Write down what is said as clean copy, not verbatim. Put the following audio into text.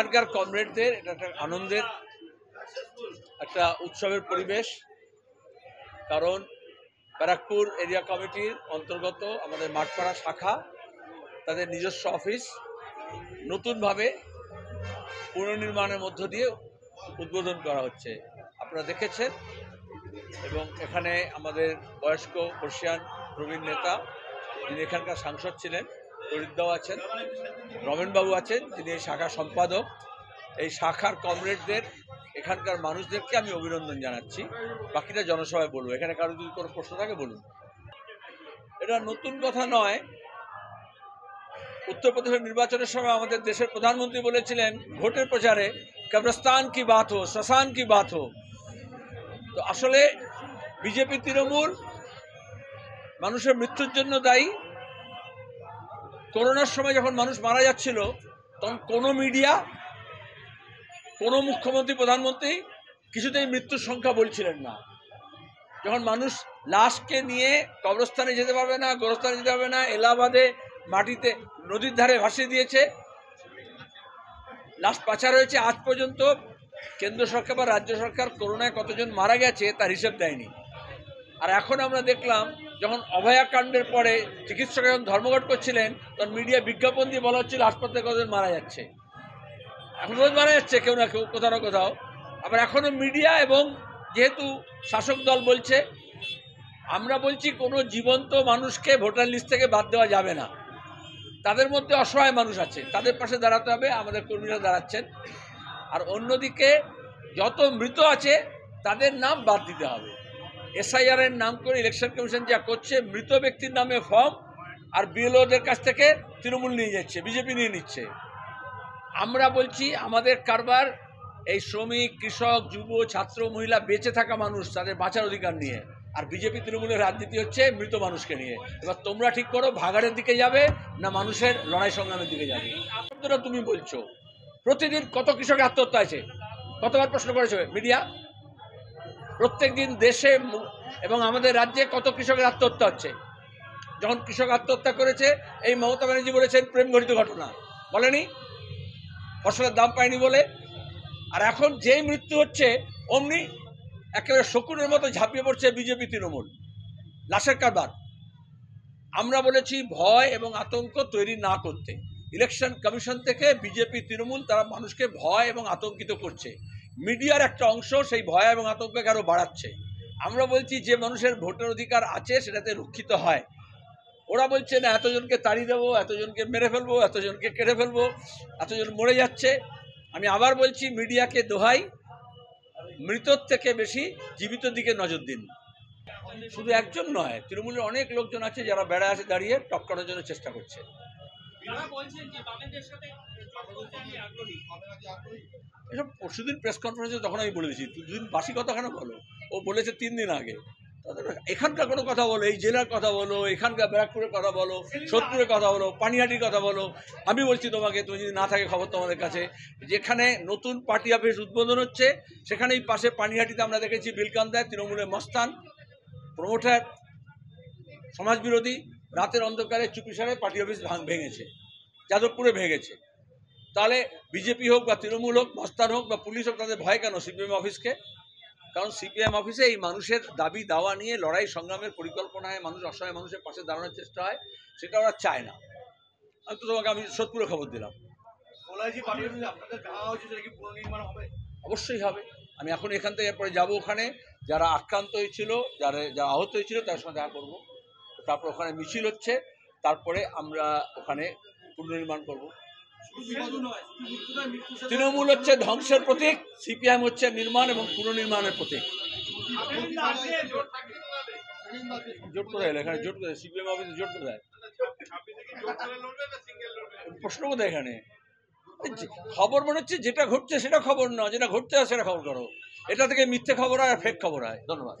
এখানকার কমরেডদের এটা একটা আনন্দের একটা উৎসবের পরিবেশ। কারণ ব্যারাকপুর এরিয়া কমিটির অন্তর্গত আমাদের মাঠপাড়া শাখা তাদের নিজস্ব অফিস নতুনভাবে পুনর্নির্মাণের মধ্য দিয়ে উদ্বোধন করা হচ্ছে, আপনারা দেখেছেন। এবং এখানে আমাদের বয়স্ক বর্ষিয়ান প্রবীণ নেতা যিনি এখানকার সাংসদ ছিলেন ফরিদদাও আছেন, রমেনবাবু আছেন যিনি এই শাখার সম্পাদক। এই শাখার কমরেডদের এখানকার মানুষদেরকে আমি অভিনন্দন জানাচ্ছি। বাকিটা জনসভায় বলবো, এখানে কারো যদি কোনো প্রশ্ন থাকে বলুন। এটা নতুন কথা নয়। উত্তরপ্রদেশের নির্বাচনের সময় আমাদের দেশের প্রধানমন্ত্রী বলেছিলেন ভোটের প্রচারে কবরস্তান কি বাত হো, শ্মশান কি বাত হো। তো আসলে বিজেপি তৃণমূল মানুষের মৃত্যুর জন্য দায়ী। করোনার সময় যখন মানুষ মারা যাচ্ছিল তখন কোনো মিডিয়া, কোনো মুখ্যমন্ত্রী প্রধানমন্ত্রী কিছুতেই মৃত্যুর সংখ্যা বলছিলেন না। যখন মানুষ লাশকে নিয়ে কবরস্থানে যেতে পারবে না, গোরস্থানে যেতে পারবে না, এলাহাবাদে মাটিতে নদীর ধারে ভাসিয়ে দিয়েছে, লাশ পাচার হয়েছে, আজ পর্যন্ত কেন্দ্র সরকার বা রাজ্য সরকার করোনায় কতজন মারা গেছে তার হিসেব দেয়নি। আর এখন আমরা দেখলাম যখন অভয়াকাণ্ডের পরে চিকিৎসক যখন ধর্মঘট করছিলেন তখন মিডিয়া বিজ্ঞাপন দিয়ে বলা হচ্ছিল হাসপাতালে কতজন মারা যাচ্ছে। এখন রোজ মারা যাচ্ছে কেউ না কেউ, কোথাও না কোথাও। আবার এখনও মিডিয়া এবং যেহেতু শাসক দল বলছে, আমরা বলছি কোনো জীবন্ত মানুষকে ভোটার লিস্ট থেকে বাদ দেওয়া যাবে না। তাদের মধ্যে অসহায় মানুষ আছে, তাদের পাশে দাঁড়াতে হবে, আমাদের কর্মীরা দাঁড়াচ্ছেন। আর অন্যদিকে যত মৃত আছে তাদের নাম বাদ দিতে হবে। এসআইআর এর নাম করে ইলেকশন কমিশন যা করছে, মৃত ব্যক্তির নামে ফর্ম আর বিএলওদের কাছ থেকে তৃণমূল নিয়ে যাচ্ছে, বিজেপি নিয়ে নিচ্ছে। আমরা বলছি আমাদের কারবার এই শ্রমিক, কৃষক, যুব, ছাত্র, মহিলা, বেঁচে থাকা মানুষ, তাদের বাঁচার অধিকার নিয়ে। আর বিজেপি তৃণমূলের রাজনীতি হচ্ছে মৃত মানুষকে নিয়ে। এবার তোমরা ঠিক করো ভাগাড়ের দিকে যাবে না মানুষের লড়াই সংগ্রামের দিকে যাবে। আপনারা তুমি বলছো প্রতিদিন কত কৃষকের আত্মহত্যা আছে, কতবার প্রশ্ন করেছো মিডিয়া? প্রত্যেক দিন দেশে এবং আমাদের রাজ্যে কত কৃষকের আত্মহত্যা হচ্ছে। যখন কৃষক আত্মহত্যা করেছে এই মমতা ব্যানার্জি বলেছেন প্রেম ঘটিত ঘটনা, বলেনি? ফসলের দাম পায়নি বলে। আর এখন যেই মৃত্যু হচ্ছে অমনি একেবারে শকুনের মতো ঝাঁপিয়ে পড়ছে বিজেপি তৃণমূল, লাশের কারবার। আমরা বলেছি ভয় এবং আতঙ্ক তৈরি না করতে। ইলেকশন কমিশন থেকে বিজেপি তৃণমূল তারা মানুষকে ভয় এবং আতঙ্কিত করছে। মিডিয়ার একটা অংশ সেই ভয় এবং আতঙ্ককে আরও বাড়াচ্ছে। আমরা বলছি যে মানুষের ভোটের অধিকার আছে সেটাতে রক্ষিত হয়। ওরা বলছে না এতজনকে তাড়িয়ে দেবো, এতজনকে মেরে ফেলবো, এতজনকে কেটে ফেলবো, এতজন মরে যাচ্ছে। আমি আবার বলছি মিডিয়াকে দোহাই, মৃতর থেকে বেশি জীবিত দিকে নজর দিন। শুধু একজন নয়, তৃণমূলের অনেক লোকজন আছে যারা বেড়া আছে দাঁড়িয়ে টক্করের জন্য চেষ্টা করছে। এসব পরশুদিন প্রেস কনফারেন্সে তখন আমি বলে দিয়েছি, দুদিন বাসি কথা কেন বলো? ও বলেছে 3 দিন আগে। এখানকার কোনো কথা বলো, এই জেলার কথা বলো, এখানকার ব্যারাকপুরের কথা বলো, সোদপুরের কথা বলো, পানিহাটির কথা বলো। আমি বলছি তোমাকে, তুমি যদি না থাকে খবর তোমাদের কাছে, যেখানে নতুন পার্টি অফিস উদ্বোধন হচ্ছে সেখানেই পাশে পানিহাটিতে আমরা দেখেছি বিলকান্দায় তৃণমূলের মস্তান প্রমোটার সমাজবিরোধী রাতের অন্ধকারে চুপিসারে পার্টি অফিস ভেঙেছে, যাদবপুরে ভেঙেছে। তাহলে বিজেপি হোক বা তৃণমূল হোক, মস্তান হোক বা পুলিশ হোক, তাদের ভয় কেন সিপিএম অফিসকে? কারণ সিপিএম অফিসে এই মানুষের দাবি দাওয়া নিয়ে লড়াই সংগ্রামের পরিকল্পনায় মানুষ, অসহায় মানুষের পাশে দাঁড়ানোর চেষ্টা হয়, সেটা ওরা চায় না। আমি তো তোমাকে সোদপুরে খবর দিলাম। অবশ্যই হবে। আমি এখন এখান থেকে এরপরে যাবো ওখানে, যারা আক্রান্ত হয়েছিল, যারা আহত হয়েছিল তার সঙ্গে দেখা করবো। তারপর ওখানে মিছিল হচ্ছে, তারপরে আমরা ওখানে পুনর্নির্মাণ করবো। তৃণমূল হচ্ছে ধ্বংসের প্রতীক, সিপিএম হচ্ছে নির্মাণ এবং পুনর্নির্মাণের প্রতীক। জোট কোথায় এলো? এখানে জোট কোথায়? সিপিএম অফিসে জোট কোথায়? প্রশ্ন কোথায় এখানে? খবর মনে হচ্ছে যেটা ঘটছে সেটা খবর না, যেটা ঘটতে হয় সেটা খবর করো। এটা থেকে মিথ্যে খবর হয় আর ফেক খবর হয়। ধন্যবাদ।